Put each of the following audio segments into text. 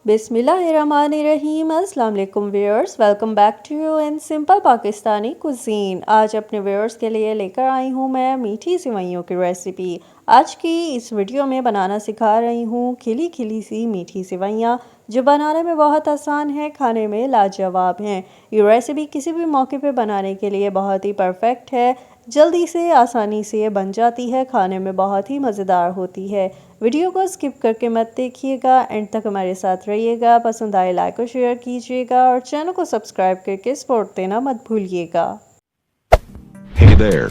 बिस्मिल्लाहिर्रहमानिर्रहीम। अस्सलाम वालेकुम viewers, welcome back to you in simple Pakistani cuisine. आज अपने व्यूअर्स के लिए लेकर आई हूँ मैं मीठी सेवइयों की रेसिपी। आज की इस वीडियो में बनाना सिखा रही हूँ खिली खिली सी मीठी सेवइयाँ, जो बनाने में बहुत आसान है, खाने में लाजवाब हैं। ये रेसिपी किसी भी मौके पे बनाने के लिए बहुत ही परफेक्ट है। जल्दी से आसानी से ये बन जाती है, खाने में बहुत ही मज़ेदार होती है। वीडियो को स्किप करके मत देखिएगा, एंड तक हमारे साथ रहिएगा। पसंद आए लाइक और शेयर कीजिएगा और चैनल को सब्सक्राइब करके सपोर्ट देना मत भूलिएगा। Hey there.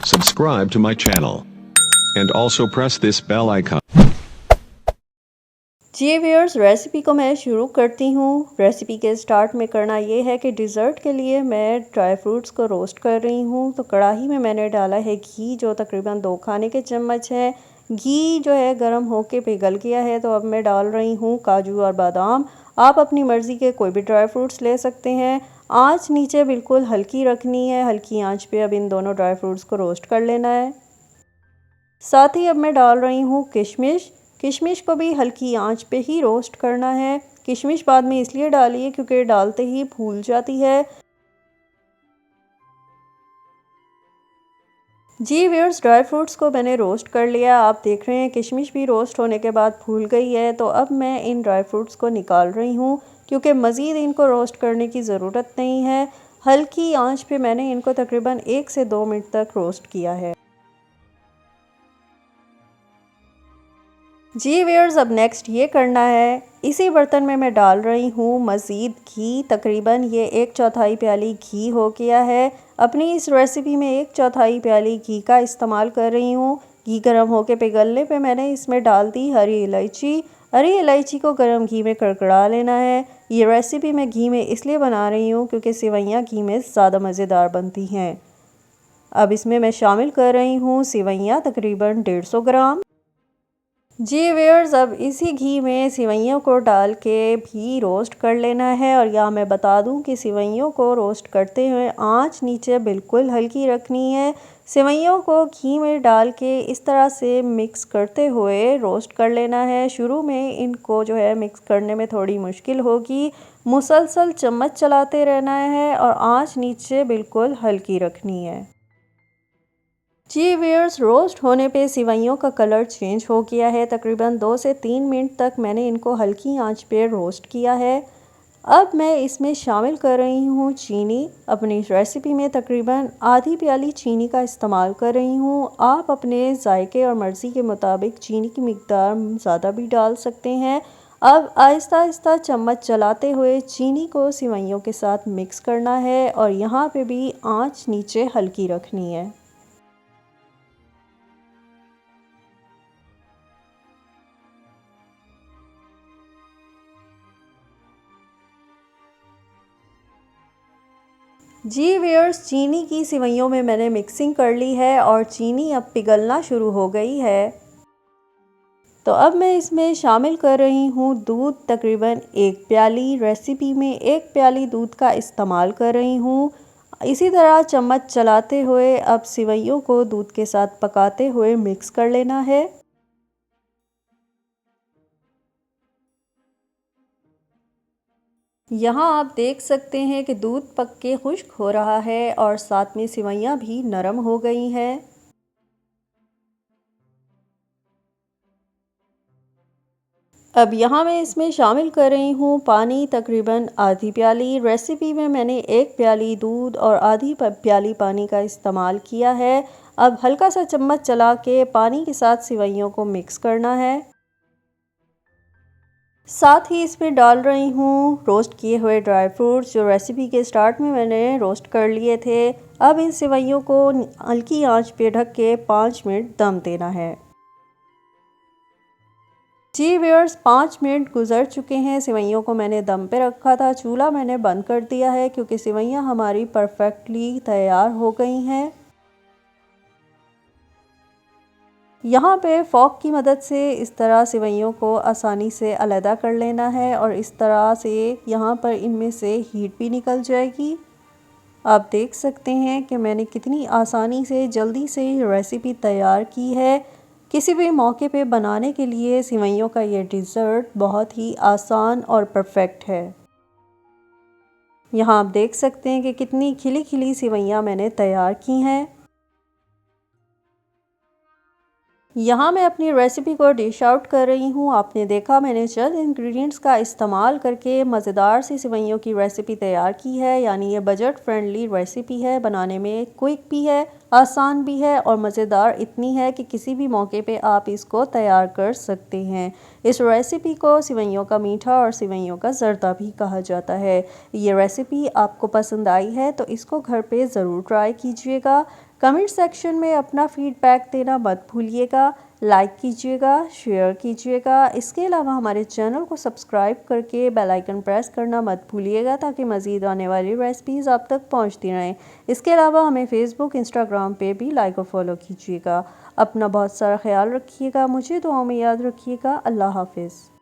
Subscribe to my channel. And also press this bell icon. जी व्यूअर्स, रेसिपी को मैं शुरू करती हूँ। रेसिपी के स्टार्ट में करना ये है कि डिज़र्ट के लिए मैं ड्राई फ्रूट्स को रोस्ट कर रही हूँ। तो कढ़ाई में मैंने डाला है घी, जो तकरीबन 2 खाने के चम्मच है। घी जो है गर्म होके पिघल गया है, तो अब मैं डाल रही हूँ काजू और बादाम। आप अपनी मर्ज़ी के कोई भी ड्राई फ्रूट्स ले सकते हैं। आँच नीचे बिल्कुल हल्की रखनी है, हल्की आँच पे अब इन दोनों ड्राई फ्रूट्स को रोस्ट कर लेना है। साथ ही अब मैं डाल रही हूँ किशमिश। किशमिश को भी हल्की आंच पे ही रोस्ट करना है। किशमिश बाद में इसलिए डाली है क्योंकि डालते ही फूल जाती है। जी व्यूअर्स, ड्राई फ्रूट्स को मैंने रोस्ट कर लिया। आप देख रहे हैं किशमिश भी रोस्ट होने के बाद फूल गई है। तो अब मैं इन ड्राई फ्रूट्स को निकाल रही हूँ, क्योंकि मज़ीद इनको रोस्ट करने की ज़रूरत नहीं है। हल्की आंच पे मैंने इनको तकरीबन 1 से 2 मिनट तक रोस्ट किया है। जी व्यूअर्स, अब नेक्स्ट ये करना है, इसी बर्तन में मैं डाल रही हूँ मज़ीद घी। तकरीबन ये 1/4 प्याली घी हो गया है। अपनी इस रेसिपी में 1/4 प्याली घी का इस्तेमाल कर रही हूँ। घी गर्म होके पिघलने पे मैंने इसमें डाल दी हरी इलायची। हरी इलायची को गर्म घी में कड़कड़ा लेना है। ये रेसिपी मैं घी में इसलिए बना रही हूँ क्योंकि सेवइयाँ घी में ज़्यादा मज़ेदार बनती हैं। अब इसमें मैं शामिल कर रही हूँ सेवइयाँ, तकरीबन 150 ग्राम। जी व्यूअर्स, अब इसी घी में सेवइयों को डाल के भी रोस्ट कर लेना है। और यहाँ मैं बता दूं कि सेवइयों को रोस्ट करते हुए आंच नीचे बिल्कुल हल्की रखनी है। सेवइयों को घी में डाल के इस तरह से मिक्स करते हुए रोस्ट कर लेना है। शुरू में इनको जो है मिक्स करने में थोड़ी मुश्किल होगी। मुसलसल चम्मच चलाते रहना है और आंच नीचे बिल्कुल हल्की रखनी है। जी व्यूअर्स, रोस्ट होने पे सेवइयों का कलर चेंज हो गया है। तकरीबन 2 से 3 मिनट तक मैंने इनको हल्की आंच पे रोस्ट किया है। अब मैं इसमें शामिल कर रही हूँ चीनी। अपनी इस रेसिपी में तकरीबन आधी प्याली चीनी का इस्तेमाल कर रही हूँ। आप अपने जायके और मर्ज़ी के मुताबिक चीनी की मिकदार ज़्यादा भी डाल सकते हैं। अब आहिस्ता आहिस्ता चम्मच चलाते हुए चीनी को सेवइयों के साथ मिक्स करना है और यहाँ पे भी आंच नीचे हल्की रखनी है। जी व्यूअर्स, चीनी की सेवइयों में मैंने मिक्सिंग कर ली है और चीनी अब पिघलना शुरू हो गई है। तो अब मैं इसमें शामिल कर रही हूँ दूध, तकरीबन 1 प्याली। रेसिपी में 1 प्याली दूध का इस्तेमाल कर रही हूँ। इसी तरह चम्मच चलाते हुए अब सेवइयों को दूध के साथ पकाते हुए मिक्स कर लेना है। यहाँ आप देख सकते हैं कि दूध पक के खुश्क हो रहा है और साथ में सेवइयाँ भी नरम हो गई हैं। अब यहाँ मैं इसमें शामिल कर रही हूँ पानी, तकरीबन आधी प्याली। रेसिपी में मैंने 1 प्याली दूध और आधी प्याली पानी का इस्तेमाल किया है। अब हल्का सा चम्मच चला के पानी के साथ सेवइयों को मिक्स करना है। साथ ही इसमें डाल रही हूँ रोस्ट किए हुए ड्राई फ्रूट्स, जो रेसिपी के स्टार्ट में मैंने रोस्ट कर लिए थे। अब इन सेवइयों को हल्की आंच पे ढक के 5 मिनट दम देना है। जी व्यूअर्स, 5 मिनट गुजर चुके हैं। सेवइयों को मैंने दम पे रखा था, चूल्हा मैंने बंद कर दिया है क्योंकि सेवइयाँ हमारी परफेक्टली तैयार हो गई हैं। यहाँ पे फ़ोक की मदद से इस तरह सेवइयों को आसानी से अलग कर लेना है और इस तरह से यहाँ पर इनमें से हीट भी निकल जाएगी। आप देख सकते हैं कि मैंने कितनी आसानी से जल्दी से रेसिपी तैयार की है। किसी भी मौके पे बनाने के लिए सिवैयों का ये डिज़र्ट बहुत ही आसान और परफेक्ट है। यहाँ आप देख सकते हैं कि कितनी खिली खिली सिवैयाँ मैंने तैयार की हैं। यहाँ मैं अपनी रेसिपी को डिश आउट कर रही हूँ। आपने देखा मैंने चंद इंग्रेडिएंट्स का इस्तेमाल करके मज़ेदार सी सिवैयों की रेसिपी तैयार की है। यानी ये बजट फ्रेंडली रेसिपी है, बनाने में क्विक भी है, आसान भी है और मज़ेदार इतनी है कि किसी भी मौके पे आप इसको तैयार कर सकते हैं। इस रेसिपी को सिवैयों का मीठा और सिवैयों का ज़र्दा भी कहा जाता है। ये रेसिपी आपको पसंद आई है तो इसको घर पे ज़रूर ट्राई कीजिएगा। कमेंट सेक्शन में अपना फीडबैक देना मत भूलिएगा। लाइक कीजिएगा, शेयर कीजिएगा। इसके अलावा हमारे चैनल को सब्सक्राइब करके बेल आइकन प्रेस करना मत भूलिएगा ताकि मज़ीद आने वाली रेसिपीज़ आप तक पहुंचती रहें। इसके अलावा हमें फेसबुक, इंस्टाग्राम पे भी लाइक और फॉलो कीजिएगा। अपना बहुत सारा ख्याल रखिएगा, मुझे दुआओं में याद रखिएगा। अल्लाह हाफिज़।